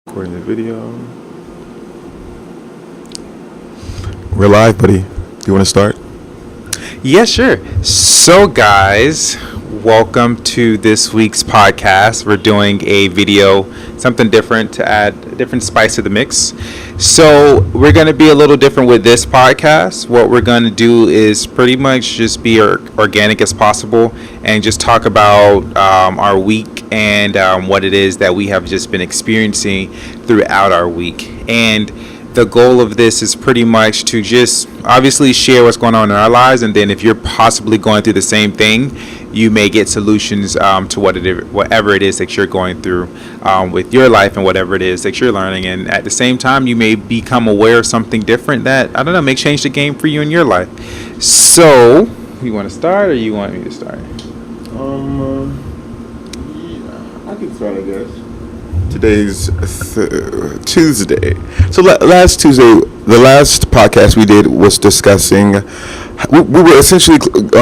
Recording the video. We're live, buddy. Do you want to start? Yeah, sure. So, guys, welcome to this week's podcast. We're doing a video, something different to add a different spice to the mix. So, we're going to be a little different with this podcast. What we're going to do is pretty much just be organic as possible and just talk about our week and what it is that we have just been experiencing throughout our week. And the goal of this is pretty much to just obviously share what's going on in our lives, and then if you're possibly going through the same thing, you may get solutions to whatever it is that you're going through with your life and whatever it is that you're learning. And at the same time, you may become aware of something different that, I don't know, may change the game for you in your life. So, you want to start or you want me to start? I can start, I guess. Today's Tuesday. So last Tuesday, the last podcast we did was discussing. We were essentially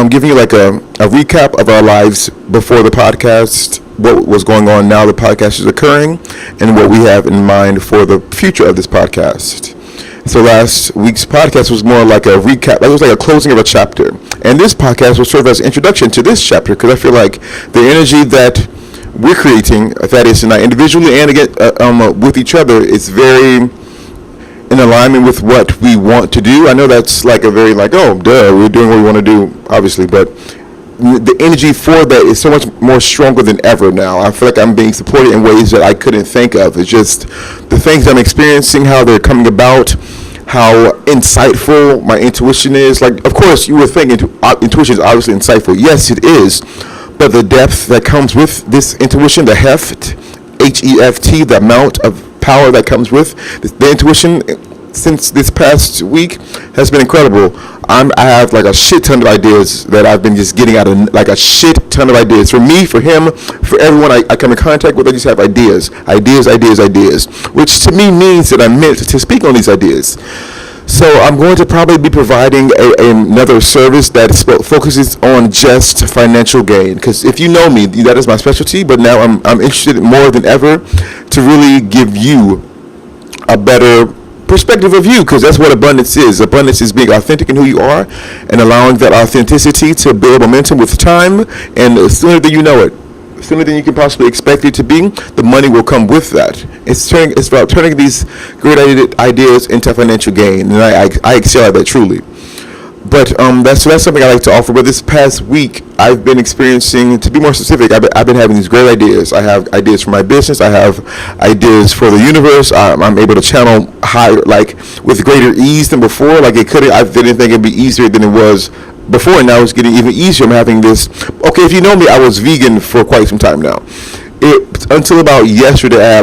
giving you like a recap of our lives before the podcast, what was going on now the podcast is occurring, and what we have in mind for the future of this podcast. So last week's podcast was more like a recap. It was like a closing of a chapter. And this podcast will serve as an introduction to this chapter, because I feel like the energy that we're creating, Thaddeus and I, individually and again with each other, is very in alignment with what we want to do. I know that's like a very like, oh, duh, we're doing what we want to do, obviously, but the energy for that is so much more stronger than ever now. I feel like I'm being supported in ways that I couldn't think of. It's just the things I'm experiencing, how they're coming about, how insightful my intuition is. Like, of course, you would think intuition is obviously insightful. Yes, it is. But the depth that comes with this intuition, the heft, H-E-F-T, the amount of power that comes with the intuition since this past week has been incredible. I have like a shit ton of ideas that I've been just getting out of, like a shit ton of ideas. For me, for him, for everyone I come in contact with, I just have ideas, which to me means that I'm meant to speak on these ideas. So I'm going to probably be providing another service that focuses on just financial gain. Because if you know me, that is my specialty. But now I'm interested more than ever to really give you a better perspective of you, because that's what abundance is. Abundance is being authentic in who you are and allowing that authenticity to build momentum with time. And the sooner that you know it, sooner than you can possibly expect it to be, the money will come with that. It's about turning these great ideas into financial gain, and I excel at that truly. But that's something I like to offer. But this past week, I've been experiencing, to be more specific, I've been having these great ideas. I have ideas for my business. I have ideas for the universe. I'm able to channel higher, like with greater ease than before. Like I didn't think it'd be easier than it was before, and now it's getting even easier. I'm having this. Okay, if you know me, I was vegan for quite some time now. Until about yesterday,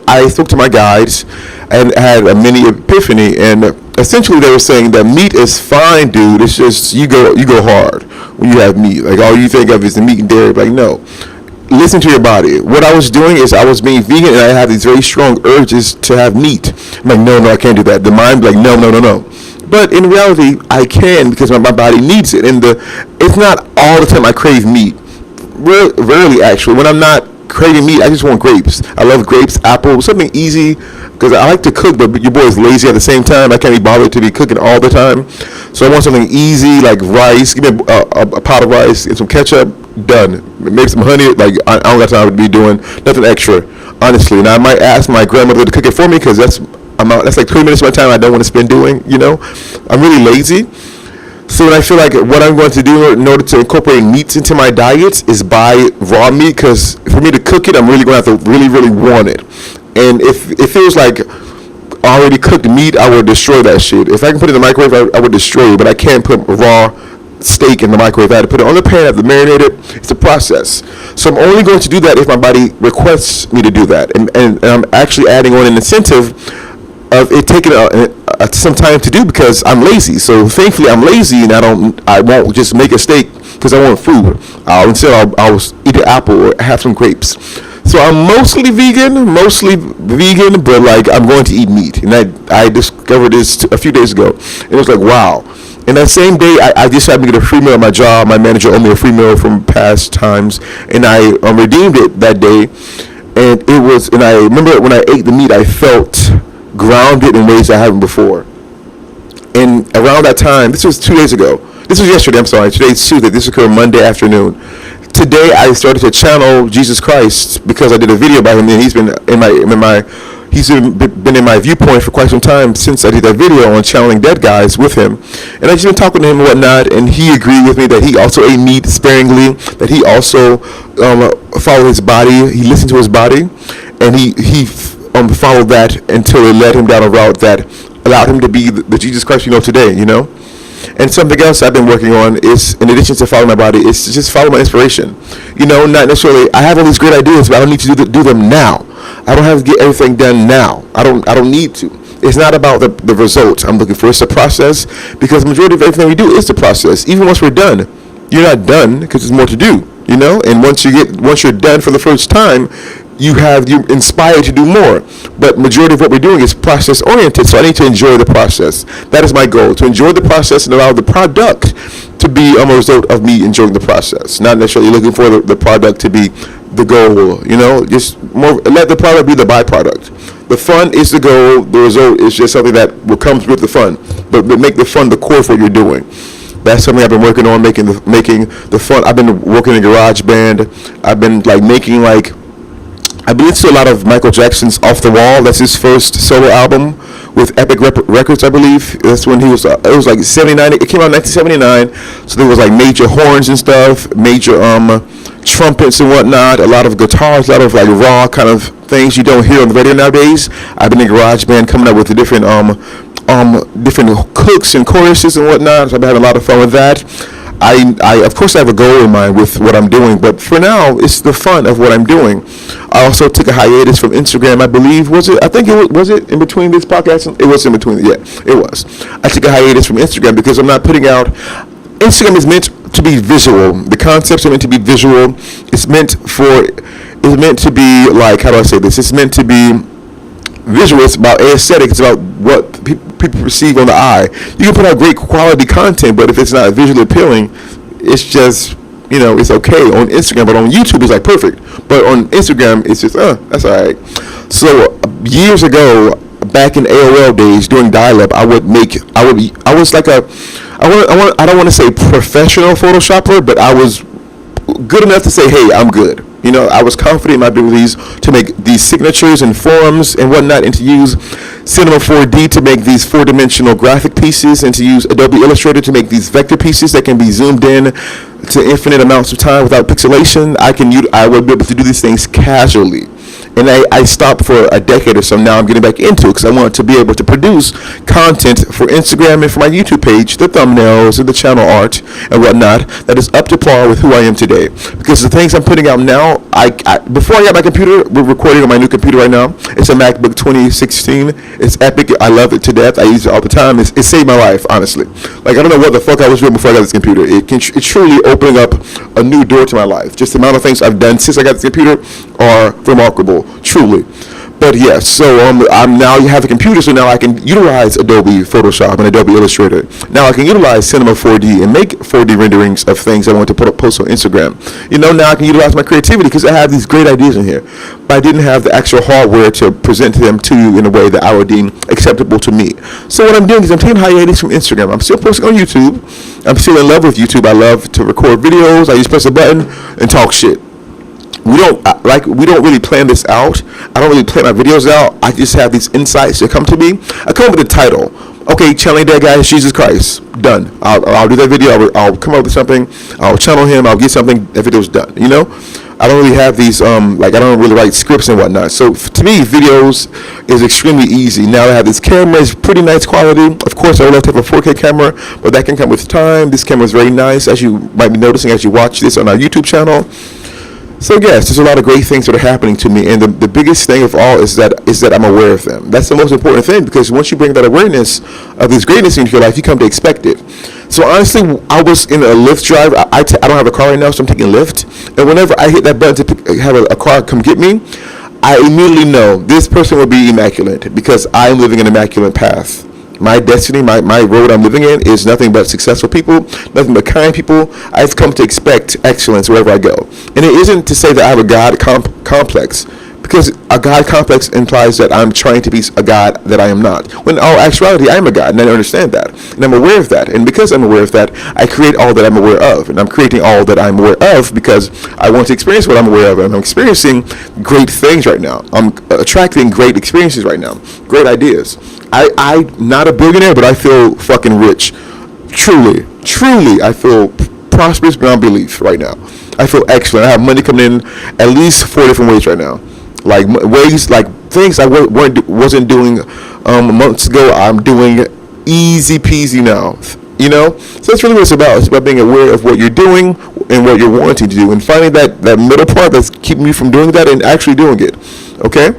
I spoke to my guides and had a mini epiphany, and essentially they were saying that meat is fine, dude. It's just you go hard when you have meat. Like all you think of is the meat and dairy. Like no, listen to your body. What I was doing is I was being vegan, and I have these very strong urges to have meat. I'm like no, I can't do that. The mind like no. But in reality, I can, because my body needs it. And it's not all the time I crave meat. Rarely, actually. When I'm not craving meat, I just want grapes. I love grapes, apple, something easy, because I like to cook, but your boy is lazy at the same time. I can't be bothered to be cooking all the time. So I want something easy, like rice. Give me a pot of rice and some ketchup. Done. Maybe some honey. Like I don't got time to be doing nothing extra, honestly. And I might ask my grandmother to cook it for me, because that's like 20 minutes of my time I don't want to spend doing, I'm really lazy. So I feel like what I'm going to do in order to incorporate meats into my diet is buy raw meat, because for me to cook it, I'm really going to have to really, really want it. And if it feels like already cooked meat, I would destroy that shit. If I can put it in the microwave, I would destroy it, but I can't put raw steak in the microwave. I had to put it on the pan, I have to marinate it. It's a process. So I'm only going to do that if my body requests me to do that. And I'm actually adding on an incentive of it taking some time to do, because I'm lazy. So thankfully I'm lazy, and I won't just make a steak because I want food. Instead I'll eat an apple or have some grapes. So I'm mostly vegan, but like I'm going to eat meat. And I discovered this a few days ago. And it was like, wow. And that same day, I decided to get a free meal at my job. My manager owed me a free meal from past times, and I redeemed it that day. And I remember when I ate the meat, I felt grounded in ways I haven't before. And around that time, this was 2 days ago. This was yesterday, I'm sorry. Today's Tuesday. This occurred Monday afternoon. Today, I started to channel Jesus Christ because I did a video about him, and he's been been in my viewpoint for quite some time since I did that video on channeling dead guys with him. And I just been talking to him and whatnot, and he agreed with me that he also ate meat sparingly, that he also followed his body, he listened to his body, and he followed that until it led him down a route that allowed him to be the Jesus Christ you know today, you know? And something else I've been working on is, in addition to following my body, is to just follow my inspiration. You know, not necessarily, I have all these great ideas, but I don't need to do them now. I don't have to get everything done now. I don't need to. It's not about the results I'm looking for. It's the process, because the majority of everything we do is the process. Even once we're done, you're not done because there's more to do, you know? And once you're done for the first time, you're inspired to do more. But majority of what we're doing is process oriented, so I need to enjoy the process. That is my goal, to enjoy the process and allow the product to be a result of me enjoying the process, not necessarily looking for the product to be the goal, you know? Just more, let the product be the byproduct. The fun is the goal, the result is just something that comes with the fun, but make the fun the core for what you're doing. That's something I've been working on, making the fun. I've been working in GarageBand. I've been making I've been listening to a lot of Michael Jackson's Off the Wall. That's his first solo album with Epic Records, I believe. That's when he was, it was 79, it came out in 1979, so there was major horns and stuff, major trumpets and whatnot, a lot of guitars, a lot of raw kind of things you don't hear on the radio nowadays. I've been in GarageBand coming up with the different hooks and choruses and whatnot, so I've been having a lot of fun with that. I of course I have a goal in mind with what I'm doing, but for now it's the fun of what I'm doing. I also took a hiatus from Instagram, I believe. Was it in between this podcast? It was in between, yeah, it was. I took a hiatus from Instagram because I'm not putting out. Instagram is meant to be visual. The concepts are meant to be visual. It's meant to be how do I say this? It's meant to be visual. It's about aesthetics. It's about what people perceive on the eye. You can put out great quality content, but if it's not visually appealing, it's just, it's okay on Instagram, but on YouTube it's perfect. But on Instagram it's just that's alright. So years ago, back in AOL days, during dial-up, I don't want to say professional Photoshopper, but I was good enough to say, hey, I'm good. I was confident in my abilities to make these signatures and forms and whatnot, and to use Cinema 4D to make these four-dimensional graphic pieces, and to use Adobe Illustrator to make these vector pieces that can be zoomed in to infinite amounts of time without pixelation. I would be able to do these things casually. And I stopped for a decade or so. Now I'm getting back into it because I want to be able to produce content for Instagram and for my YouTube page, the thumbnails and the channel art and whatnot, that is up to par with who I am today. Because the things I'm putting out now, before I got my computer, we're recording on my new computer right now. It's a MacBook 2016. It's epic. I love it to death. I use it all the time. It saved my life, honestly. I don't know what the fuck I was doing before I got this computer. It's truly opening up a new door to my life. Just the amount of things I've done since I got this computer are remarkable. Truly. But yes, so I'm now you have a computer, so now I can utilize Adobe Photoshop and Adobe Illustrator. Now I can utilize Cinema 4D and make 4D renderings of things I want to post on Instagram. Now I can utilize my creativity because I have these great ideas in here, but I didn't have the actual hardware to present them to you in a way that I would deem acceptable to me. So what I'm doing is I'm taking hiatus from Instagram. I'm still posting on YouTube. I'm still in love with YouTube. I love to record videos. I just press a button and talk shit. We don't really plan this out. I don't really plan my videos out. I just have these insights that come to me. I come up with a title. Okay, channeling that guy is Jesus Christ. Done. I'll do that video. I'll come up with something. I'll channel him. I'll get something. That video's done. I don't really have these I don't really write scripts and whatnot. So to me, videos is extremely easy. Now I have this camera. It's pretty nice quality. Of course, I would love to have a 4K camera, but that can come with time. This camera is very nice, as you might be noticing as you watch this on our YouTube channel. So yes, there's a lot of great things that are happening to me, and the biggest thing of all is that I'm aware of them. That's the most important thing, because once you bring that awareness of this greatness into your life, you come to expect it. So honestly, I was in a Lyft drive. I don't have a car right now, so I'm taking Lyft. And whenever I hit that button to have a car come get me, I immediately know this person will be immaculate, because I'm living an immaculate path. My destiny, my road I'm living in is nothing but successful people, nothing but kind people. I've come to expect excellence wherever I go. And it isn't to say that I have a God complex, because a God complex implies that I'm trying to be a God that I am not. When in all actuality, I am a God, and I understand that, and I'm aware of that. And because I'm aware of that, I create all that I'm aware of, and I'm creating all that I'm aware of because I want to experience what I'm aware of, and I'm experiencing great things right now. I'm attracting great experiences right now, great ideas. I'm not a billionaire, but I feel fucking rich. Truly, I feel prosperous beyond belief right now. I feel excellent. I have money coming in at least 4 different ways right now. Like ways, like things I wasn't doing months ago. I'm doing easy peasy now. You know, so that's really what it's about. It's about being aware of what you're doing and what you're wanting to do, and finding that middle part that's keeping you from doing that and actually doing it. Okay.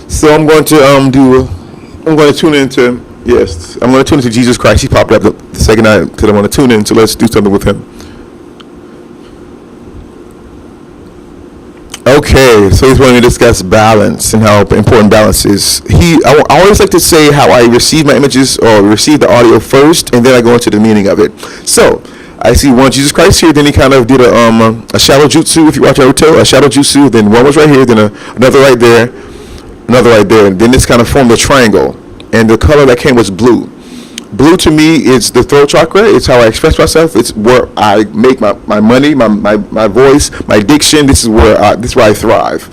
So I'm going to tune into. Yes, I'm going to tune into Jesus Christ. He popped up the second night because I want to tune in. So let's do something with him. Okay, so he's wanting to discuss balance and how important balance is. I always like to say how I receive my images or receive the audio first, and then I go into the meaning of it. So I see one Jesus Christ here. Then he kind of did a shadow jutsu. If you watch Naruto, a shadow jutsu. Then one was right here. Then another right there, another right there. And then this kind of formed a triangle. And the color that came was blue. Blue to me is the throat chakra. It's how I express myself. It's where I make my money, my voice, my diction. This is where I thrive.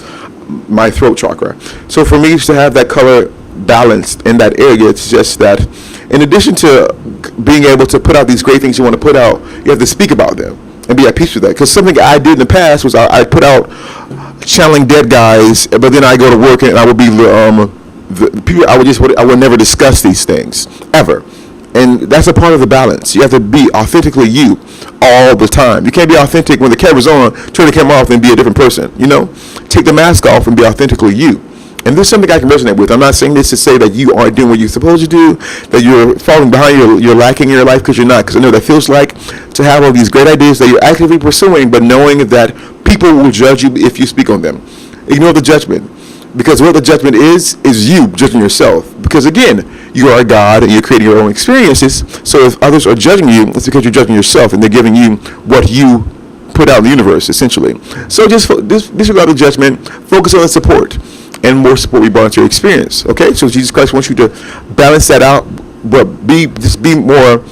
My throat chakra. So for me to have that color balanced in that area, it's just that in addition to being able to put out these great things you want to put out, you have to speak about them and be at peace with that. Because something I did in the past was I put out channeling dead guys, but then I go to work and I would be people. I would never discuss these things ever. And that's a part of the balance. You have to be authentically you all the time. You can't be authentic when the camera's on, turn the camera off, and be a different person. You know, take the mask off and be authentically you. And there's something I can resonate with. I'm not saying this to say that you aren't doing what you're supposed to do, that you're falling behind, you're lacking in your life, because you're not. Because I know that feels like to have all these great ideas that you're actively pursuing, but knowing that people will judge you if you speak on them. Ignore the judgment. Because what the judgment is you judging yourself. Because again, you are a God and you're creating your own experiences. So if others are judging you, it's because you're judging yourself and they're giving you what you put out in the universe, essentially. So just disregard the judgment, focus on the support, and more support we brought into your experience. Okay, so Jesus Christ wants you to balance that out, but be more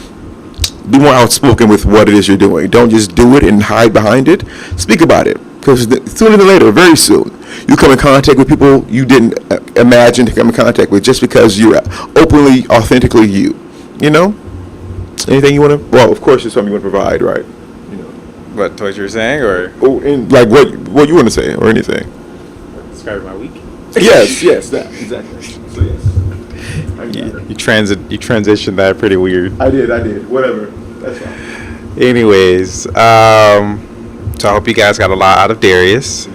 outspoken with what it is you're doing. Don't just do it and hide behind it. Speak about it, because sooner than later, very soon, you come in contact with people you didn't imagine to come in contact with, just because you're openly, authentically you. You know? Anything you want to? Well, of course, it's something you want to provide, right? You know. What you're saying, or and like what you want to say, or anything. Describe my week. Yes, that exactly. So yes. You transitioned that pretty weird. I did. Whatever. That's fine. Anyways, so I hope you guys got a lot out of Darius.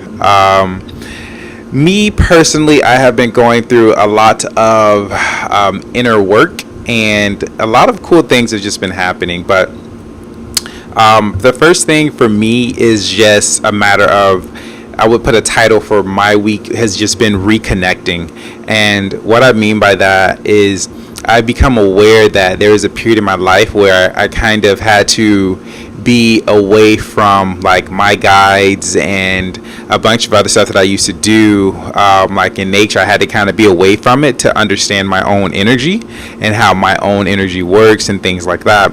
Me personally, I have been going through a lot of inner work, and a lot of cool things have just been happening. But the first thing for me is just a matter of, I would put a title for my week, has just been reconnecting. And what I mean by that is I've become aware that there was a period in my life where I kind of had to be away from like my guides and a bunch of other stuff that I used to do, like in nature. I had to kind of be away from it to understand my own energy and how my own energy works and things like that.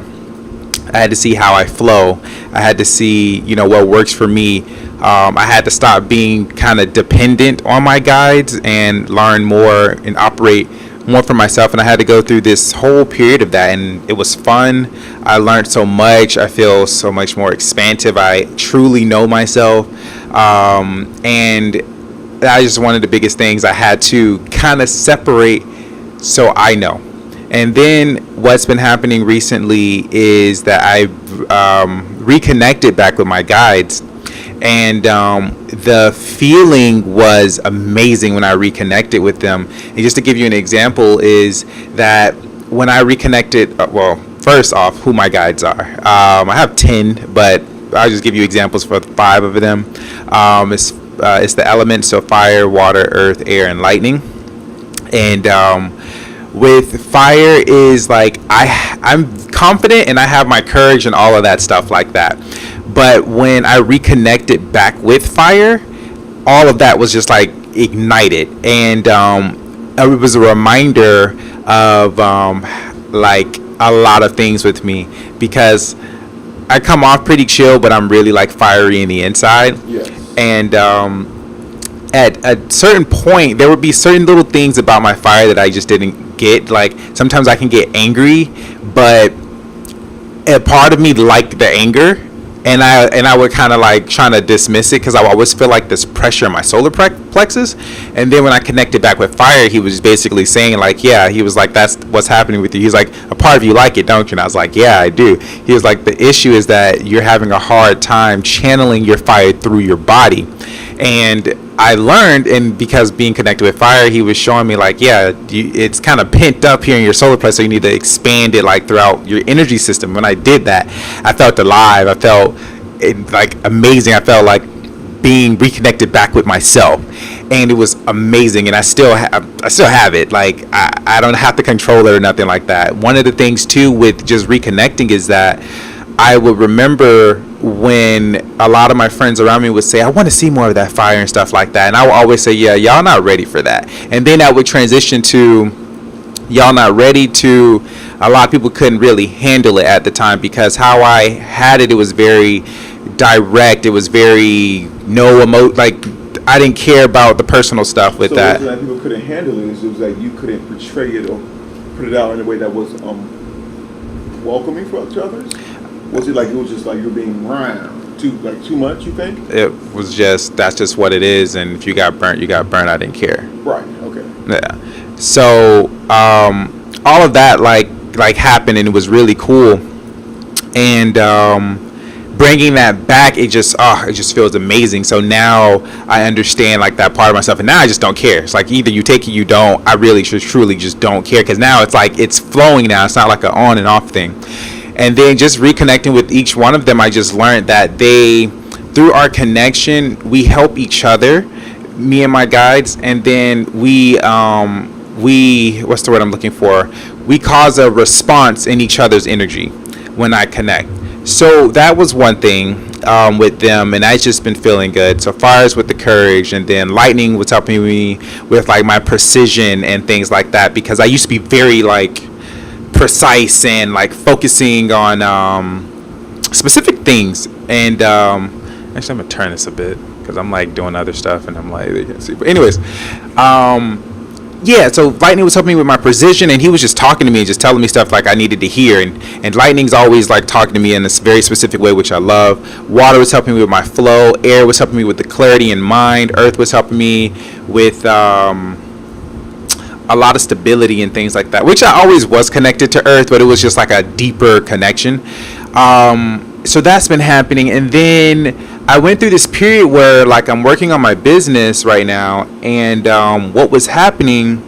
I had to see how I flow. I had to see, what works for me. I had to stop being kind of dependent on my guides and learn more and operate more for myself. And I had to go through this whole period of that, and it was fun. I learned so much. I feel so much more expansive. I truly know myself. And that is one of the biggest things. I had to kind of separate so I know. And then what's been happening recently is that I reconnected back with my guides. And the feeling was amazing when I reconnected with them. And just to give you an example is that when I reconnected, first off, who my guides are. I have 10, but I'll just give you examples for 5 of them. It's the elements, so fire, water, earth, air, and lightning. And with fire is like I'm confident and I have my courage and all of that stuff like that. But when I reconnected back with fire, all of that was just like ignited, and it was a reminder of like a lot of things with me, because I come off pretty chill, but I'm really like fiery in the inside. Yes. And at a certain point, there would be certain little things about my fire that I just didn't get. Like sometimes I can get angry, but a part of me liked the anger, and I would kind of like trying to dismiss it, because I always feel like this pressure in my solar plexus. And then when I connected back with fire, he was basically saying like, yeah, he was like, that's what's happening with you. He's like, a part of you like it, don't you? And I was like, yeah, I do. He was like, the issue is that you're having a hard time channeling your fire through your body. And I learned, and because being connected with fire, he was showing me like, yeah, it's kind of pent up here in your solar plexus, so you need to expand it like throughout your energy system. When I did that, I felt alive. I felt like amazing. I felt like being reconnected back with myself, and it was amazing. And I still have it. Like I don't have to control it or nothing like that. One of the things too with just reconnecting is that I would remember when a lot of my friends around me would say, I want to see more of that fire and stuff like that. And I would always say, yeah, y'all not ready for that. And then I would transition to, y'all not ready, to a lot of people couldn't really handle it at the time, because how I had it, it was very direct. It was very like I didn't care about the personal stuff with that. So people couldn't handle it. It was like you couldn't portray it or put it out in a way that was welcoming for others. Was it like it was just like you're being round too much? You think it was just that's just what it is, and if you got burnt, you got burnt. I didn't care. Right. Okay. Yeah. So all of that like happened, and it was really cool. And bringing that back, it just feels amazing. So now I understand like that part of myself, and now I just don't care. It's like either you take it, you don't. I really truly just don't care, because now it's like it's flowing now. It's not like an on and off thing. And then just reconnecting with each one of them, I just learned that through our connection, we help each other, me and my guides, and then we what's the word I'm looking for? We cause a response in each other's energy when I connect. So that was one thing with them, and I've just been feeling good. So fires with the courage, and then lightning was helping me with like my precision and things like that, because I used to be very like precise and like focusing on specific things. And actually I'm gonna turn this a bit because I'm like doing other stuff and I'm like they can't see, but anyways, yeah, so lightning was helping me with my precision, and he was just talking to me and just telling me stuff like I needed to hear. And lightning's always like talking to me in this very specific way, which I love. Water was helping me with my flow. Air was helping me with the clarity in mind. Earth was helping me with a lot of stability and things like that, which I always was connected to Earth, but it was just like a deeper connection. So that's been happening. And then I went through this period where like I'm working on my business right now, and what was happening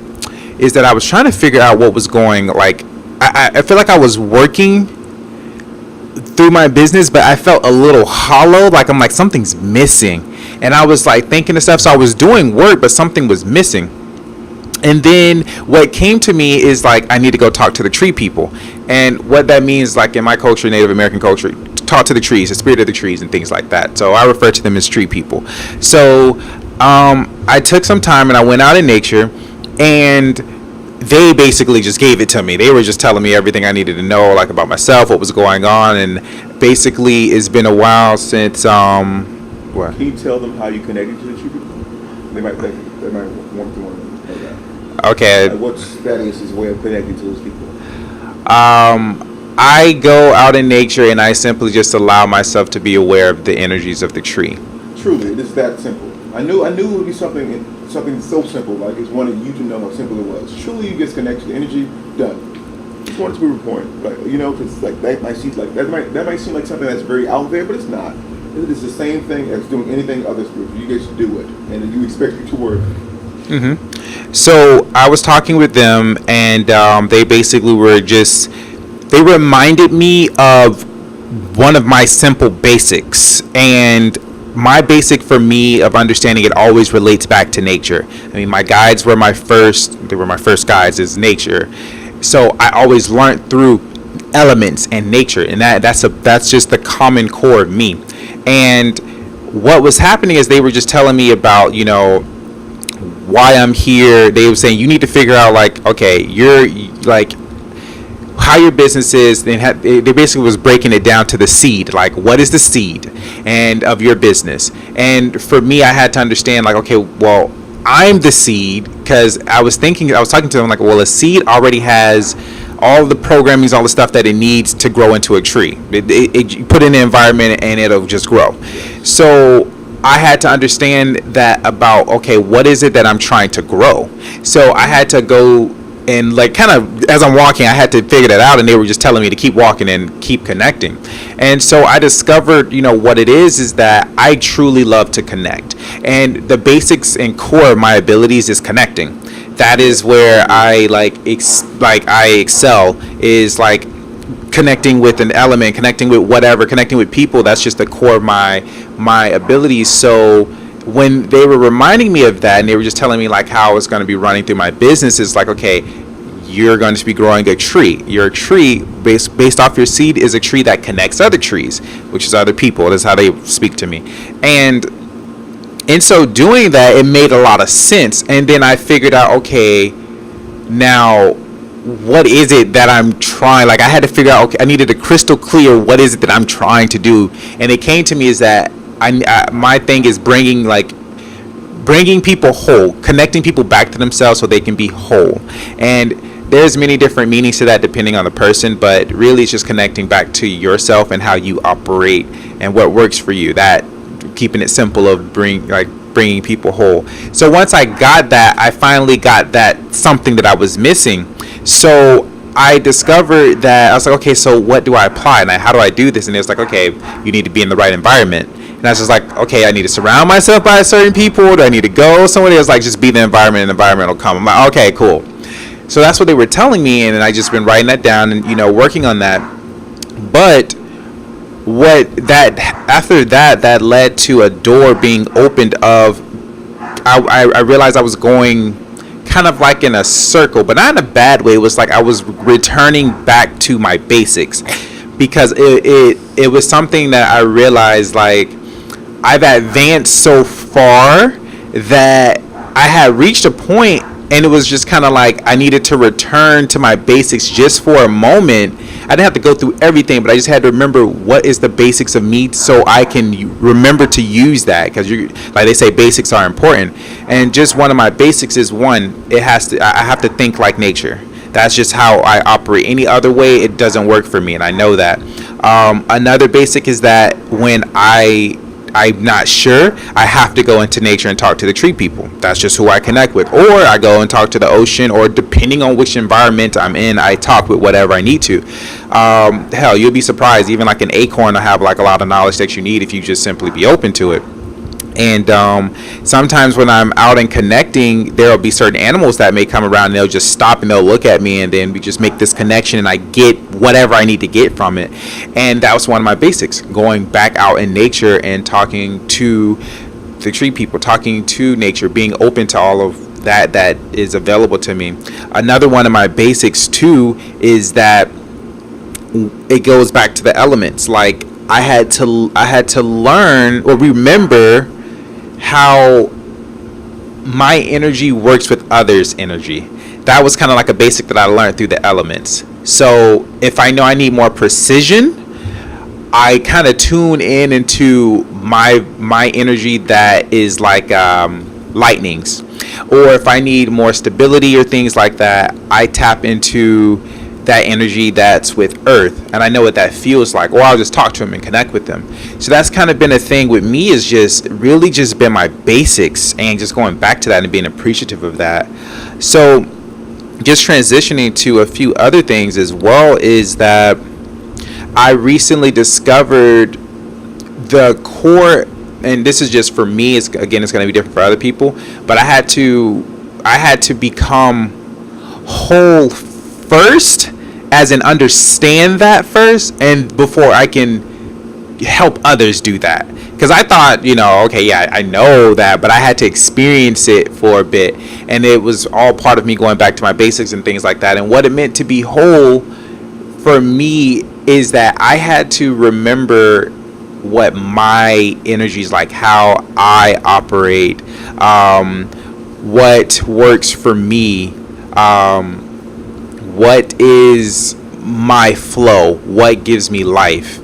is that I was trying to figure out what was going, like I feel like I was working through my business, but I felt a little hollow, like I'm like something's missing. And I was like thinking of stuff, so I was doing work, but something was missing. And then what came to me is like I need to go talk to the tree people. And what that means, like in my culture, Native American culture, talk to the trees, the spirit of the trees and things like that. So I refer to them as tree people. So I took some time and I went out in nature, and they basically just gave it to me. They were just telling me everything I needed to know, like about myself, what was going on. And basically it's been a while since what? Can you tell them how you connected to the tree people? They might want to know that. Okay. Like what's Thaddeus' way of connecting to those people? I go out in nature and I simply just allow myself to be aware of the energies of the tree. Truly, it is that simple. I knew it would be something so simple. Like it's wanted you to know how simple it was. Truly, you get connected to the energy. Done. Just wanted to prove a point. Like because like that might seem like something that's very out there, but it's not. It is the same thing as doing anything other spiritual. You get to do it, and then you expect it to work. Mm-hmm. So I was talking with them, and they basically they reminded me of one of my simple basics. And my basic for me of understanding it always relates back to nature. I mean, my guides were my first guides is nature. So I always learned through elements and nature, and that's just the common core of me. And what was happening is they were just telling me about, why I'm here. They were saying you need to figure out, like, okay, you're like how your business is. They basically was breaking it down to the seed, like what is the seed and of your business. And for me, I had to understand, like, okay, well, I'm the seed, because I was talking to them like, well, a seed already has all the programming, all the stuff that it needs to grow into a tree. You put it in the environment and it'll just grow. So I had to understand that about, okay, what is it that I'm trying to grow? So I had to go and, like, kind of as I'm walking, I had to figure that out, and they were just telling me to keep walking and keep connecting. And so I discovered, what it is that I truly love to connect, and the basics and core of my abilities is connecting. That is where I I excel, is like connecting with an element, connecting with whatever, connecting with people. That's just the core of my abilities. So when they were reminding me of that, and they were just telling me like how I was going to be running through my business, it's like, okay, you're going to be growing a tree. Your tree, based off your seed, is a tree that connects other trees, which is other people. That's how they speak to me. And in so doing that, it made a lot of sense. And then I figured out, okay, now what is it that I'm trying? Like, I had to figure out, okay, I needed a crystal clear, what is it that I'm trying to do? And it came to me is that my thing is bringing people whole, connecting people back to themselves so they can be whole. And there's many different meanings to that depending on the person, but really it's just connecting back to yourself and how you operate and what works for you. That, keeping it simple, of bringing people whole. So once I got that, I finally got that something that I was missing. So I discovered that I was like, okay, so what do I apply, and how do I do this? And it was like, okay, you need to be in the right environment. And I was just like, okay, I need to surround myself by certain people. Do I need to go somewhere? It was like, just be the environment, and the environment will come. I'm like, okay, cool. So that's what they were telling me, and I just been writing that down and working on that. But after that led to a door being opened of, I realized I was going kind of like in a circle, but not in a bad way. It was like I was returning back to my basics, because it was something that I realized, like, I've advanced so far that I had reached a point, and it was just kind of like I needed to return to my basics just for a moment. I didn't have to go through everything, but I just had to remember what is the basics of me, so I can remember to use that, because like they say, basics are important. And just one of my basics is, one, I have to think like nature. That's just how I operate. Any other way, it doesn't work for me, and I know that. Another basic is that when I'm not sure, I have to go into nature and talk to the tree people. That's just who I connect with. Or I go and talk to the ocean, or depending on which environment I'm in, I talk with whatever I need to. Hell, you'll be surprised. Even like an acorn will have like a lot of knowledge that you need if you just simply be open to it. And sometimes when I'm out and connecting, there'll be certain animals that may come around, and they'll just stop and they'll look at me, and then we just make this connection, and I get whatever I need to get from it. And that was one of my basics, going back out in nature and talking to the tree people, talking to nature, being open to all of that is available to me. Another one of my basics too is that it goes back to the elements. Like, I had to learn or remember how my energy works with others' energy. That was kind of like a basic that I learned through the elements. So if I know I need more precision, I kind of tune into my energy that is like lightnings. Or if I need more stability or things like that, I tap into that energy that's with earth, and I know what that feels like, or I'll just talk to them and connect with them. So that's kind of been a thing with me, is just really just been my basics, and just going back to that and being appreciative of that. So just transitioning to a few other things as well, is that I recently discovered the core, and this is just for me, it's going to be different for other people, but I had to become whole first, as in understand that first, and before I can help others do that. Because I thought, okay, yeah, I know that, but I had to experience it for a bit, and it was all part of me going back to my basics and things like that. And what it meant to be whole for me is that I had to remember what my energy is like, how I operate, what works for me, what is my flow, what gives me life,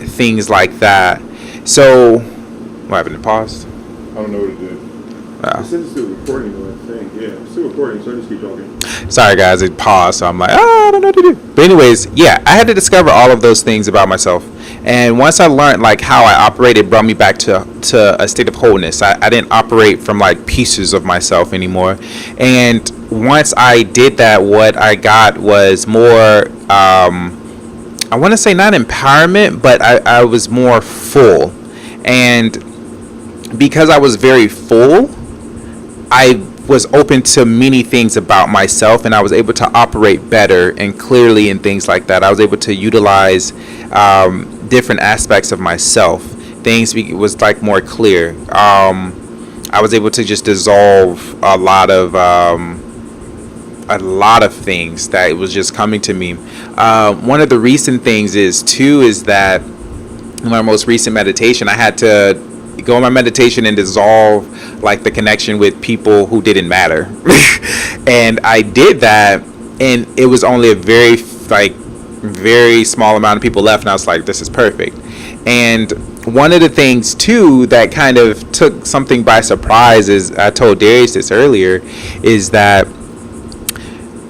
things like that. So, what happened? It paused? I don't know what it did. It says it's still recording, though, I think. Yeah, it's still recording, so I just keep talking. Sorry, guys, it paused, so I'm like, I don't know what to do. But anyways, yeah, I had to discover all of those things about myself. And once I learned, like, how I operated, it brought me back to a state of wholeness. I didn't operate from, like, pieces of myself anymore. And once I did that, what I got was more, I want to say not empowerment, but I was more full. And because I was very full, I was open to many things about myself, and I was able to operate better and clearly and things like that. I was able to utilize different aspects of myself. Things was like more clear. I was able to just dissolve a lot of things that was just coming to me. One of the recent things is that in my most recent meditation, I had to go in my meditation and dissolve like the connection with people who didn't matter. And I did that, and it was only a very small amount of people left, and I was like, this is perfect. And one of the things too that kind of took something by surprise is, I told Darius this earlier, is that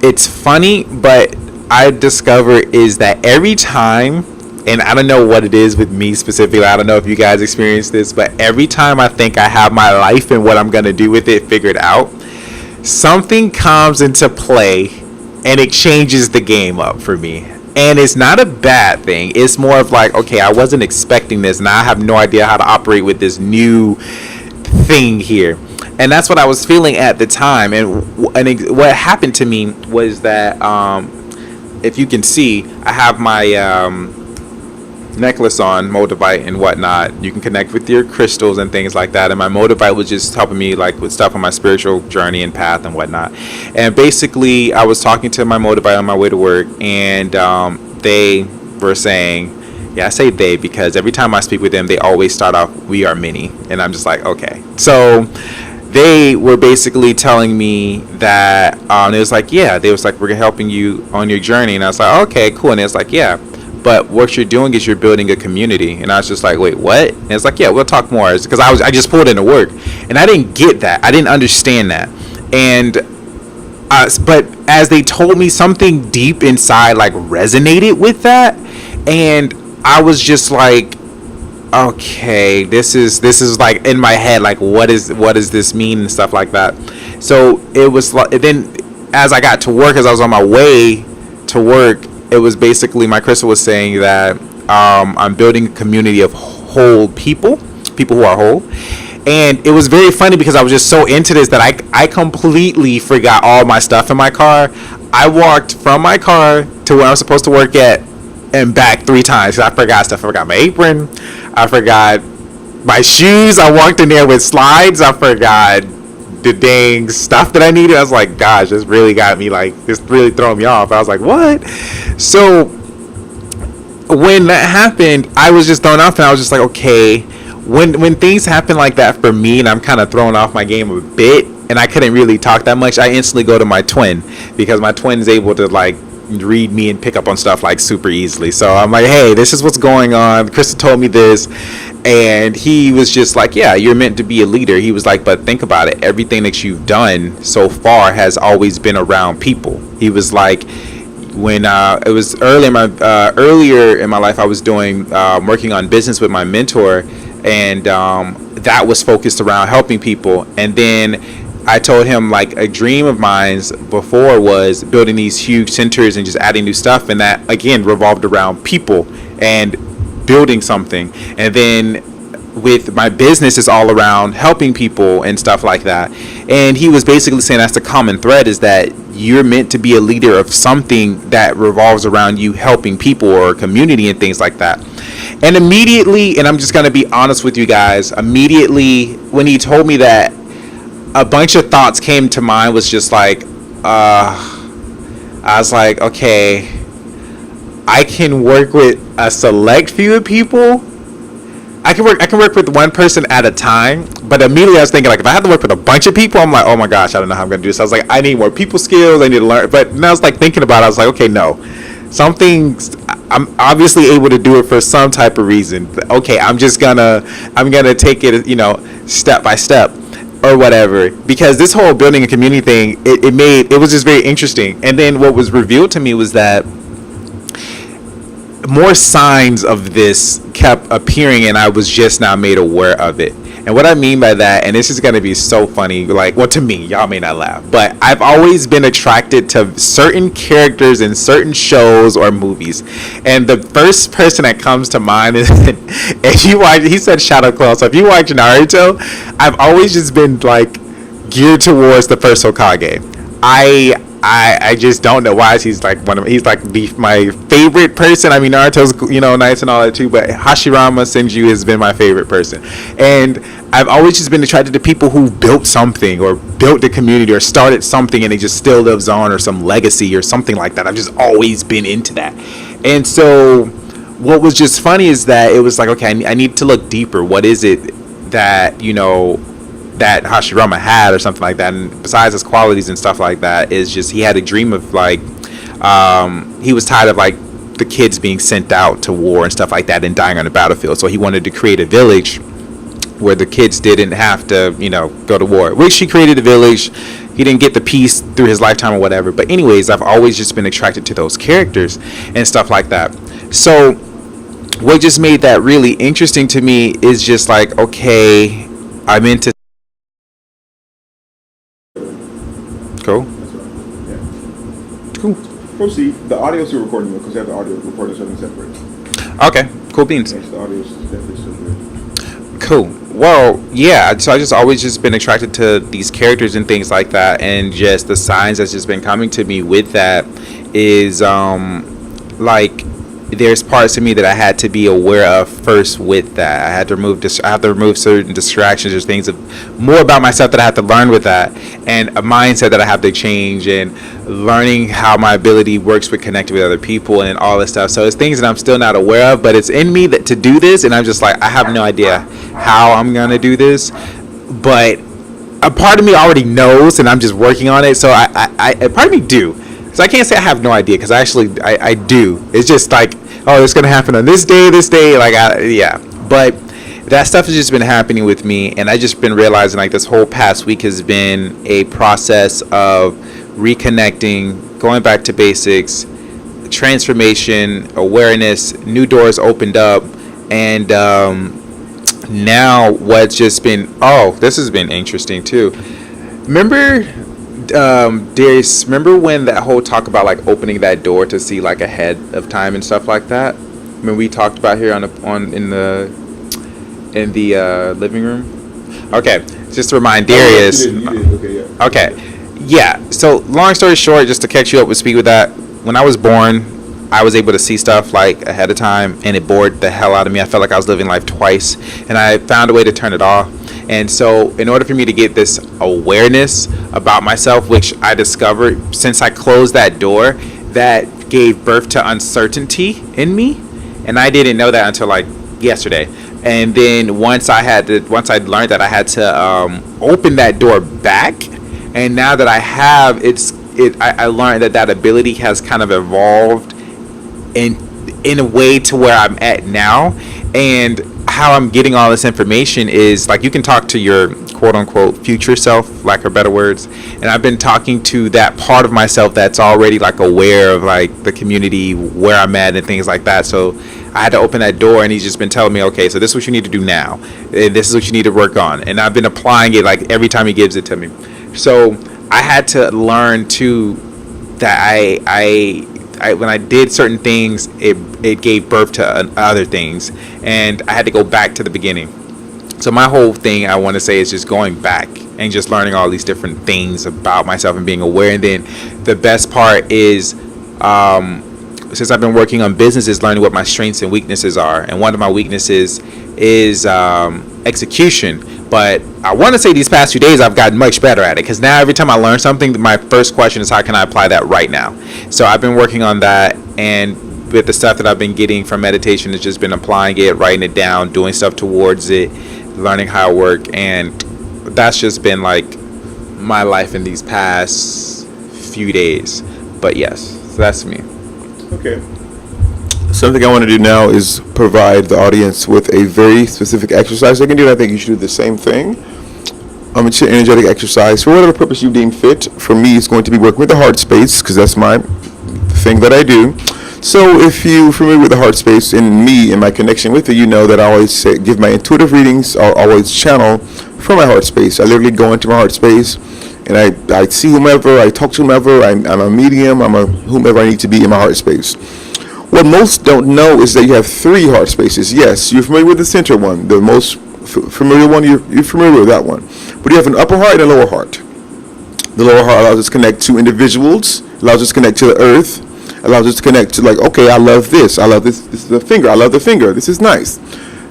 it's funny, but I discovered is that every time, and I don't know what it is with me specifically, I don't know if you guys experience this, but every time I think I have my life and what I'm going to do with it figured out, something comes into play and it changes the game up for me. And it's not a bad thing. It's more of like, okay, I wasn't expecting this, and I have no idea how to operate with this new thing here. And that's what I was feeling at the time. And what happened to me was that, if you can see, I have my necklace on, Moldavite and whatnot. You can connect with your crystals and things like that. And my Moldavite was just helping me like with stuff on my spiritual journey and path and whatnot. And basically, I was talking to my Moldavite on my way to work, and they were saying, yeah, I say they because every time I speak with them, they always start off, we are many. And I'm just like, okay. So they were basically telling me that, it was like, yeah, they was like, we're helping you on your journey. And I was like, okay, cool. And it's like, yeah, but what you're doing is you're building a community. And I was just like, wait, what? And it's like, yeah, we'll talk more. Because I just pulled into work, and I didn't get that. I didn't understand that. And but as they told me, something deep inside like resonated with that, and I was just like, okay, this is like in my head, like what does this mean and stuff like that. So it was like, then as I got to work, as I was on my way to work, it was basically my crystal was saying that I'm building a community of whole people who are whole. And it was very funny because I was just so into this that I completely forgot all my stuff in my car. I walked from my car to where I was supposed to work at and back 3 times. I forgot stuff. I forgot my apron. I forgot my shoes. I walked in there with slides. I forgot the dang stuff that I needed. I was like, gosh, this really got me, like, this really throwing me off. I was like, what? So when that happened, I was just thrown off, and I was just like, okay, when things happen like that for me and I'm kind of thrown off my game a bit and I couldn't really talk that much, I instantly go to my twin, because my twin is able to like read me and pick up on stuff like super easily. So I'm like, hey, this is what's going on. Krista told me this. And he was just like, yeah, you're meant to be a leader. He was like, but think about it. Everything that you've done so far has always been around people. He was like, when it was earlier in my life, I was doing working on business with my mentor, and that was focused around helping people. And then I told him, like, a dream of mine before was building these huge centers and just adding new stuff, and that again revolved around people and building something. And then with my business is all around helping people and stuff like that. And he was basically saying that's the common thread, is that you're meant to be a leader of something that revolves around you helping people or community and things like that. And immediately, and I'm just going to be honest with you guys, immediately when he told me that, a bunch of thoughts came to mind. Was just like, I was like, okay, I can work with a select few of people, I can work with one person at a time, but immediately I was thinking, like, if I have to work with a bunch of people, I'm like, oh my gosh, I don't know how I'm gonna do this. I was like, I need more people skills, I need to learn. But now I was like thinking about it, I was like, okay, no, some things I'm obviously able to do it for some type of reason. Okay, I'm gonna take it, step by step or whatever, because this whole building a community thing, it was just very interesting. And then what was revealed to me was that more signs of this kept appearing, and I was just now made aware of it. And what I mean by that, and this is going to be so funny, like, well, to me, y'all may not laugh, but I've always been attracted to certain characters in certain shows or movies. And the first person that comes to mind is, if you watch, he said Shadow Claw, so if you watch Naruto, I've always just been like geared towards the first Hokage. I just don't know why. He's like my favorite person. I mean, Naruto's nice and all that too, but Hashirama Senju has been my favorite person. And I've always just been attracted to people who built something or built the community or started something and it just still lives on, or some legacy or something like that. I've just always been into that. And so what was just funny is that it was like, okay, I need to look deeper. What is it that that Hashirama had or something like that? And besides his qualities and stuff like that, is just he had a dream of like he was tired of like the kids being sent out to war and stuff like that and dying on the battlefield, so he wanted to create a village where the kids didn't have to go to war, which he created a village. He didn't get the peace through his lifetime or whatever, but anyways, I've always just been attracted to those characters and stuff like that. So what just made that really interesting to me is just like, okay, I'm into cool. That's right. Yeah. Cool. Proceed. The audio is still recording because we have the audio recording something separate. Okay. Cool beans. Yes, the audio is definitely still good. Cool. Well, yeah. So I just always just been attracted to these characters and things like that, and just the signs that's just been coming to me with that is like there's parts of me that I had to be aware of first with that. I have to remove certain distractions. There's things more about myself that I have to learn with that, and a mindset that I have to change, and learning how my ability works with connecting with other people and all this stuff. So it's things that I'm still not aware of, but it's in me to do this, and I'm just like, I have no idea how I'm gonna do this, but a part of me already knows, and I'm just working on it. So a part of me do. So I can't say I have no idea, because I do. It's just like, oh, it's gonna happen on this day, like, yeah. But that stuff has just been happening with me, and I just been realizing like this whole past week has been a process of reconnecting, going back to basics, transformation, awareness, new doors opened up, and now what's just been, oh, this has been interesting too. Remember, Darius, remember when that whole talk about like opening that door to see like ahead of time and stuff like that? When we talked about here in the living room. Okay, just to remind Darius. You did. Okay, yeah. Okay, yeah. So long story short, just to catch you up with speed with that, when I was born, I was able to see stuff like ahead of time, and it bored the hell out of me. I felt like I was living life twice, and I found a way to turn it off. And so in order for me to get this awareness about myself, which I discovered since I closed that door, that gave birth to uncertainty in me. And I didn't know that until like yesterday. And then once I learned that I had to open that door back, and now that I have, I learned that ability has kind of evolved in a way to where I'm at now. And how I'm getting all this information is like, you can talk to your quote unquote future self, lack of better words, and I've been talking to that part of myself that's already like aware of like the community, where I'm at and things like that. So I had to open that door, and he's just been telling me, okay, so this is what you need to do now, and this is what you need to work on, and I've been applying it like every time he gives it to me. So I had to learn too that I when I did certain things, it gave birth to other things, and I had to go back to the beginning. So my whole thing, I want to say, is just going back and just learning all these different things about myself and being aware. And then the best part is, since I've been working on businesses, learning what my strengths and weaknesses are. And one of my weaknesses is execution. But I want to say these past few days I've gotten much better at it, because now every time I learn something, my first question is, how can I apply that right now? So I've been working on that, and with the stuff that I've been getting from meditation, has just been applying it, writing it down, doing stuff towards it, learning how it works, and that's just been like my life in these past few days. But yes, so that's me. Okay. Something I want to do now is provide the audience with a very specific exercise they can do, and I think you should do the same thing. It's an energetic exercise for whatever purpose you deem fit. For me, it's going to be working with the heart space because that's my thing that I do. So if you're familiar with the heart space and me and my connection with it, you know that I always give my intuitive readings. I'll always channel from my heart space. I literally go into my heart space and I see whomever, I talk to whomever, I'm a medium, I'm a whomever I need to be in my heart space. What most don't know is that you have 3 heart spaces. Yes, you're familiar with the center one, the most familiar one, you're familiar with that one. But you have an upper heart and a lower heart. The lower heart allows us to connect to individuals, allows us to connect to the earth, allows us to connect to, like, okay, I love this, this is the finger, I love the finger, this is nice.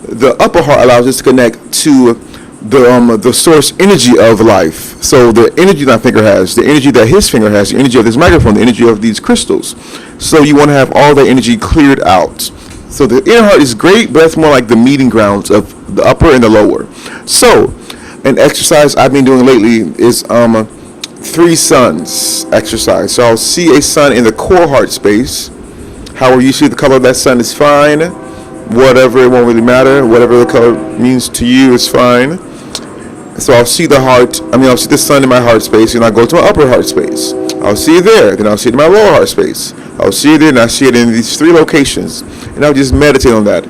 The upper heart allows us to connect to the source energy of life. So the energy that finger has, the energy that his finger has, the energy of this microphone, the energy of these crystals. So you want to have all that energy cleared out. So the inner heart is great, but that's more like the meeting grounds of the upper and the lower. So an exercise I've been doing lately is 3 suns exercise. So I'll see a sun in the core heart space. However you see the color of that sun is fine. Whatever, it won't really matter. Whatever the color means to you is fine. So I'll see I'll see the sun in my heart space, and I'll go to my upper heart space. I'll see it there, then I'll see it in my lower heart space. I'll see it there, and I see it in these 3 locations. And I'll just meditate on that.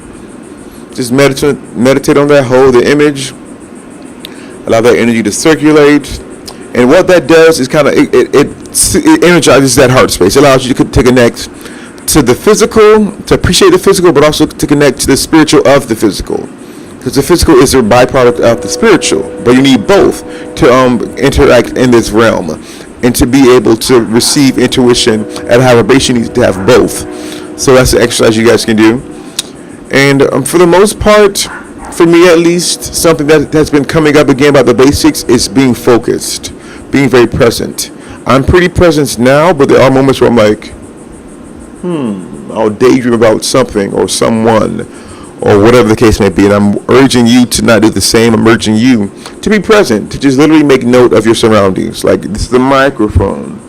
Just meditate on that, hold the image, allow that energy to circulate. And what that does is kind of, it energizes that heart space. It allows you to connect to the physical, to appreciate the physical, but also to connect to the spiritual of the physical. Because the physical is a byproduct of the spiritual, but you need both to interact in this realm, and to be able to receive intuition at a high vibration. You need to have both. So that's the exercise you guys can do. And for the most part, for me at least, something that has been coming up again about the basics is being focused, being very present. I'm pretty present now, but there are moments where I'm like, I'll daydream about something or someone, or whatever the case may be, and I'm urging you to not do the same. I'm urging you to be present, to just literally make note of your surroundings. Like, this is the microphone.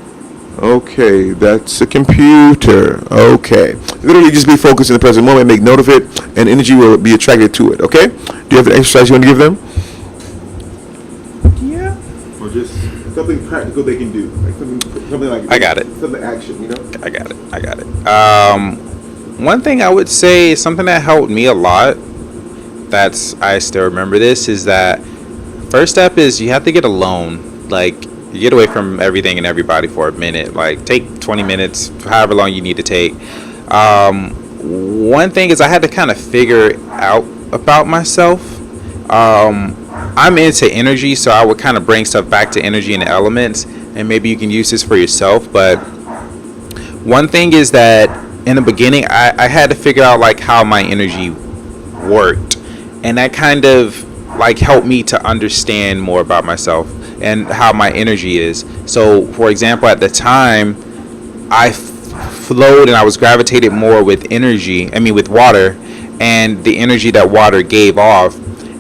Okay, that's a computer. Okay. Literally just be focused in the present moment, make note of it, and energy will be attracted to it, okay? Do you have an exercise you want to give them? Yeah. Or just something practical they can do. Like something like I got it. Something action, you know? I got it. One thing I would say is something that helped me a lot, I still remember this, is that first step is you have to get alone. Like, you get away from everything and everybody for a minute. Like, take 20 minutes, however long you need to take. One thing is I had to kind of figure out about myself. I'm into energy, so I would kind of bring stuff back to energy and the elements, and maybe you can use this for yourself. But one thing is that in the beginning, I had to figure out like how my energy worked, and that kind of like helped me to understand more about myself and how my energy is. So, for example, at the time, I flowed and I was gravitated more with with water, and the energy that water gave off.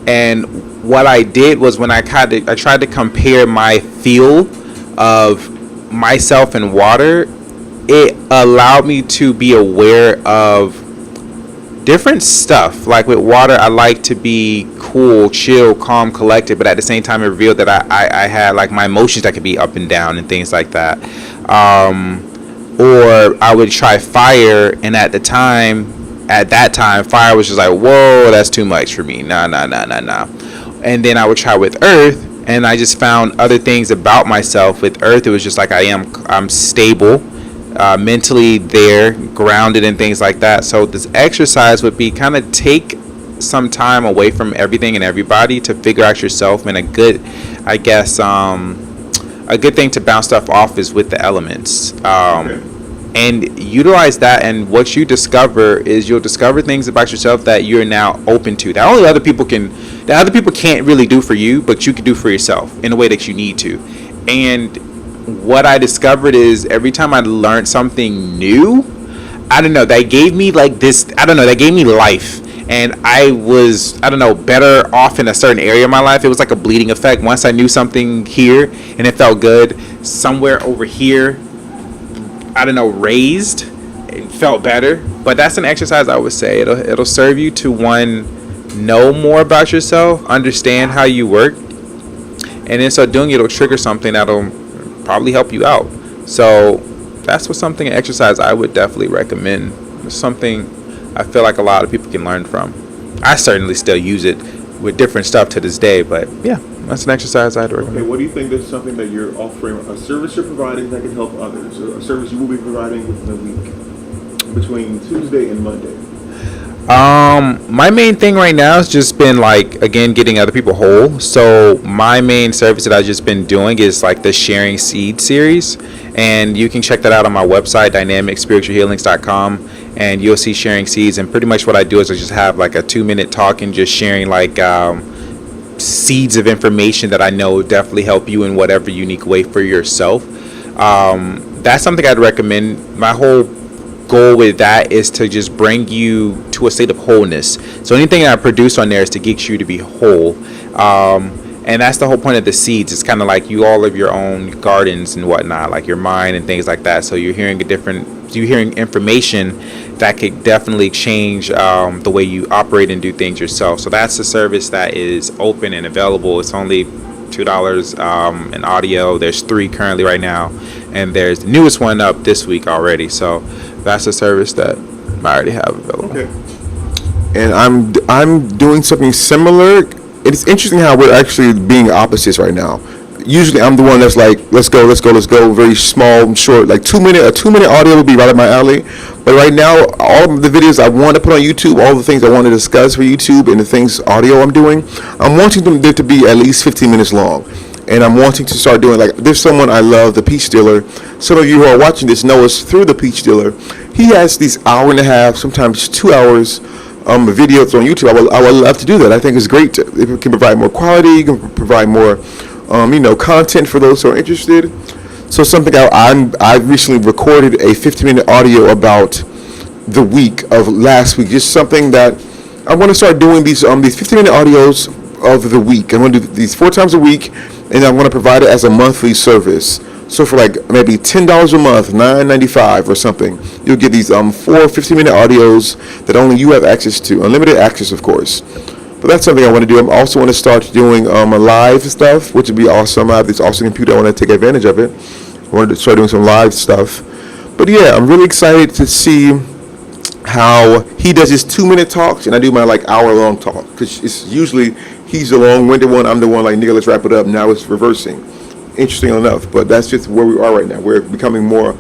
And what I did was when I tried to compare my feel of myself and water, it allowed me to be aware of different stuff. Like with water, I like to be cool, chill, calm, collected, but at the same time it revealed that I had like my emotions that could be up and down and things like that. Or I would try fire, and at that time fire was just like, whoa, that's too much for me. Nah. And then I would try with earth, and I just found other things about myself. With earth, it was just like I'm stable, mentally there, grounded, and things like that. So this exercise would be kind of take some time away from everything and everybody to figure out yourself. And a good thing to bounce stuff off is with the elements. And utilize that, and what you discover is you'll discover things about yourself that you're now open to, that other people can't really do for you, but you can do for yourself in a way that you need to. And what I discovered is every time I learned something new, I don't know, they gave me like this, I don't know, they gave me life. And I was, I don't know, better off in a certain area of my life. It was like a bleeding effect. Once I knew something here and it felt good, somewhere over here, I don't know, raised, it felt better. But that's an exercise I would say. It'll serve you to, one, know more about yourself, understand how you work. And in so doing, it'll trigger something that'll probably help you out. So that's an exercise I would definitely recommend. It's something I feel like a lot of people can learn from. I certainly still use it with different stuff to this day, but yeah, that's an exercise I'd recommend. Okay, what do you think is something that you're offering, a service you're providing that can help others, or a service you will be providing within a week, between Tuesday and Monday? My main thing right now has just been like, again, getting other people whole. So my main service that I've just been doing is like the Sharing Seed series, and you can check that out on my website, dynamicspiritualhealings.com, and you'll see Sharing Seeds. And pretty much what I do is I just have like a 2-minute talk and just sharing like seeds of information that I know definitely help you in whatever unique way for yourself. That's something I'd recommend. My whole goal with that is to just bring you to a state of wholeness. So anything I produce on there is to get you to be whole. And that's the whole point of the seeds. It's kind of like you all of your own gardens and whatnot, like your mind and things like that. So you're hearing information that could definitely change the way you operate and do things yourself. So that's a service that is open and available. It's only $2 in audio. There's 3 currently right now, and there's the newest one up this week already. So that's a service that I already have available. Okay. And I'm doing something similar. It's interesting how we're actually being opposites right now. Usually I'm the one that's like, let's go, very small, short, like 2-minute. A 2-minute audio would be right up my alley. But right now, all of the videos I want to put on YouTube, all the things I want to discuss for YouTube and the things audio I'm doing, I'm wanting them to be at least 15 minutes long. And I'm wanting to start doing, like, there's someone I love, the Peach Dealer. Some of you who are watching this know us through the Peach Dealer. He has these hour and a half, sometimes 2 hours videos on YouTube. I would love to do that. I think it's great. It can provide more quality. You can provide more, content for those who are interested. So something I recently recorded a 15-minute audio about the week of last week. Just something that I want to start doing, these 15-minute audios of the week. I'm going to do these 4 times a week, and I want to provide it as a monthly service. So for like maybe $10 a month, $9.95 or something, you'll get these 4 15-minute audios that only you have access to, unlimited access, of course. But that's something I want to do. I also want to start doing a live stuff, which would be awesome. I have this awesome computer. I want to take advantage of it. I wanted to start doing some live stuff. But yeah, I'm really excited to see how he does his 2-minute talks, and I do my like hour-long talk. Because it's usually he's the long-winded one. I'm the one like, nigga, let's wrap it up. Now it's reversing. Interesting enough, but that's just where we are right now. We're becoming more,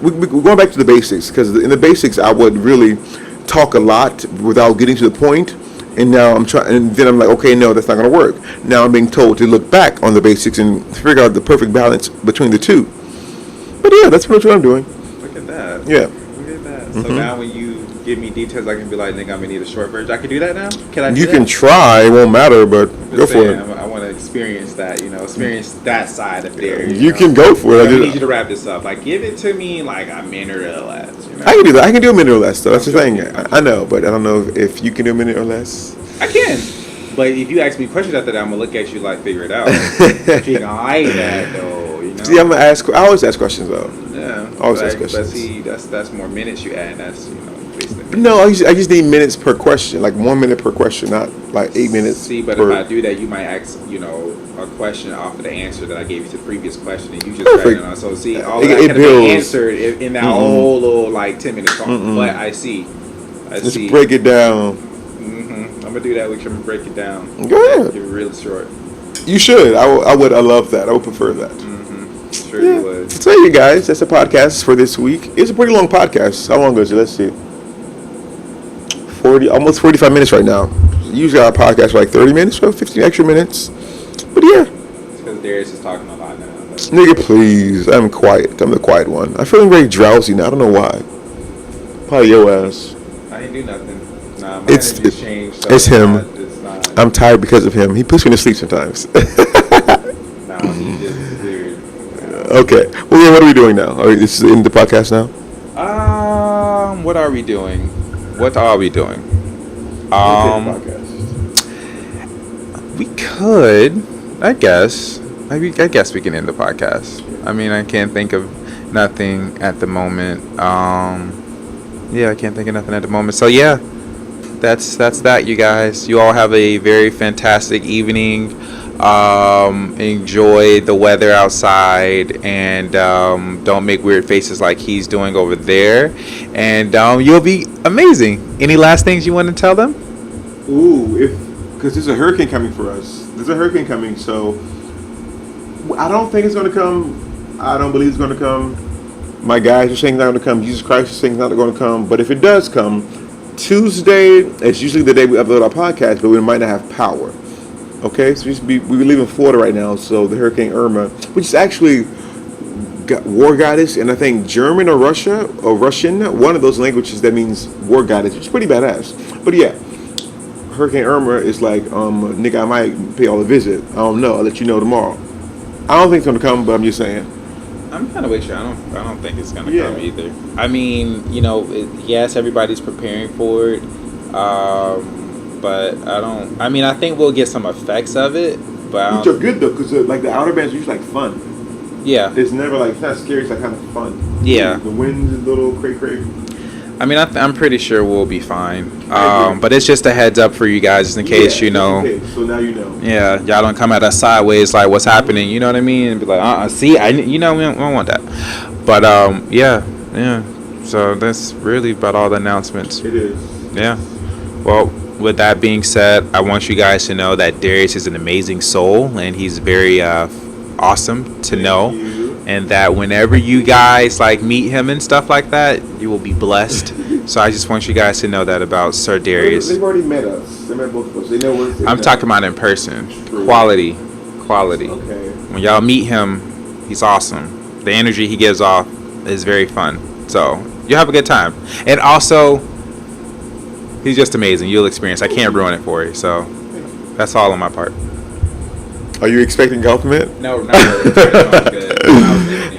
we're going back to the basics, because in the basics I would really talk a lot without getting to the point, and now I'm trying, and then I'm like, okay, no, that's not going to work. Now I'm being told to look back on the basics and figure out the perfect balance between the two. But yeah, that's pretty much what I'm doing. Look at that. Yeah. Look at that. So now when you give me details, I can be like, nigga, I'm gonna need a short version. I can do that now? Can I do You that? can try, it won't matter, but go for it. I want to experience that, experience that side of there. You can go for it. I need you to wrap this up. Like, give it to me like a minute or less. I can do that. I can do a minute or less, though. That's the thing. I know, but I don't know if you can do a minute or less. I can. But if you ask me questions after that, I'm going to look at you like, figure it out. If you can hide that, though, See, I'm going to ask. I always ask questions, though. Yeah. I always ask questions. But see, that's more minutes you add. That's, basically. No, I just need minutes per question. Like 1 minute per question, not like 8 minutes. See, but if I do that, you might ask, a question off of the answer that I gave you to the previous question, and you just read it on. So see, all that could have been answered in that whole little like 10-minute talk. But I see. Just break it down. I'm gonna do that with you. I'm gonna break it down. Go ahead. Give it real short. You should. I would. I love that. I would prefer that. Sure you would. So you guys, that's the podcast for this week. It's a pretty long podcast. How long is it? Let's see. Almost 45 minutes right now. Usually our podcast for like 30 minutes, so 15 extra minutes. But yeah. It's because Darius is talking a lot now. Nigga, please. I'm quiet. I'm the quiet one. I'm feeling very drowsy now. I don't know why. Probably your ass. I didn't do nothing. Nah, my energy's changed. So it's him. It's not. I'm tired because of him. He puts me to sleep sometimes. Nah, he's just weird. Okay. Well, yeah, what are we doing now? This is in the podcast now? What are we doing? What are we doing? Podcast. We could, I guess. I guess we can end the podcast. I mean, I can't think of nothing at the moment. Yeah, I can't think of nothing at the moment. So yeah, that's that, you guys. You all have a very fantastic evening. Enjoy the weather outside, and don't make weird faces like he's doing over there. And you'll be amazing. Any last things you want to tell them? Because there's a hurricane coming for us. There's a hurricane coming, so I don't think it's going to come. I don't believe it's going to come. My guys are saying it's not going to come. Jesus Christ is saying it's not going to come. But if it does come, Tuesday is usually the day we upload our podcast, but we might not have power. Okay, so we live in Florida right now, so the Hurricane Irma, which is actually war goddess, and I think German or Russian, one of those languages that means war goddess, which is pretty badass. But yeah, Hurricane Irma is like, nigga, I might pay y'all a visit. I don't know. I'll let you know tomorrow. I don't think it's gonna come, but I'm just saying. I'm kind of with you. I don't think it's gonna come either. I mean, yes, everybody's preparing for it. But I think we'll get some effects of it, but which are good though, because like the outer bands are usually like fun. Yeah, it's never like, it's not scary, it's like kind of fun. Yeah, the wind is a little cray. I mean, I'm pretty sure we'll be fine. But it's just a heads up for you guys, just in case, you know. Okay, so now you know. Yeah, y'all don't come at us sideways like, what's happening? You know what I mean? And be like, see, we don't want that. But yeah. So that's really about all the announcements. It is. Yeah. Well, with that being said, I want you guys to know that Darius is an amazing soul, and he's very awesome to know. And that whenever you guys meet him and stuff like that, you will be blessed. So I just want you guys to know that about Sir Darius. They've already met us. They met both of us. They know what I'm talking about in person. Quality. Okay. When y'all meet him, he's awesome. The energy he gives off is very fun. So you'll have a good time. And also, he's just amazing. You'll experience. I can't ruin it for you. So that's all on my part. Are you expecting compliment? No, not really.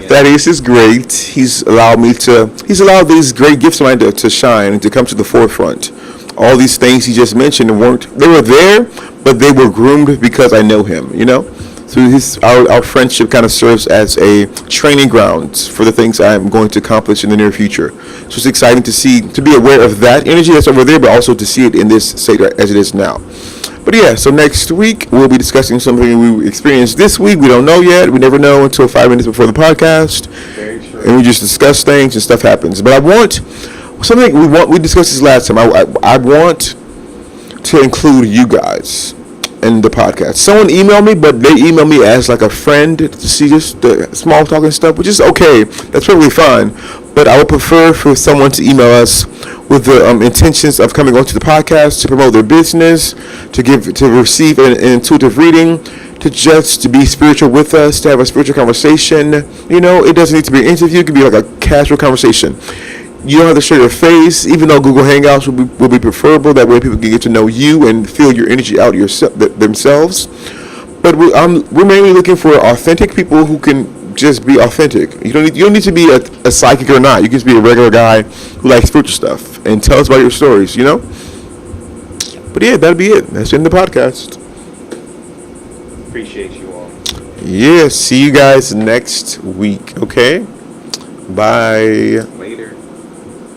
Thaddeus is great. He's allowed these great gifts of mine to shine and to come to the forefront. All these things he just mentioned they were there, but they were groomed because I know him, So our friendship kind of serves as a training ground for the things I'm going to accomplish in the near future. So it's exciting to be aware of that energy that's over there, but also to see it in this state as it is now. But yeah, so next week we'll be discussing something we experienced this week. We don't know yet. We never know until 5 minutes before the podcast. Very true. And we just discuss things and stuff happens. But I want something we discussed this last time. I want to include you guys in the podcast. Someone emailed me, but they emailed me as like a friend to see just the small talk and stuff, which is okay. That's perfectly fine. But I would prefer for someone to email us with the intentions of coming onto the podcast to promote their business, to receive an intuitive reading, to be spiritual with us, to have a spiritual conversation. It doesn't need to be an interview. It can be like a casual conversation. You don't have to show your face, even though Google Hangouts will be preferable. That way people can get to know you and feel your energy out themselves. But we're mainly looking for authentic people who can just be authentic. You don't need to be a psychic or not. You can just be a regular guy who likes spiritual stuff and tell us about your stories, But yeah, that'll be it. That's in the podcast. Appreciate you all. Yeah, see you guys next week, okay? Bye.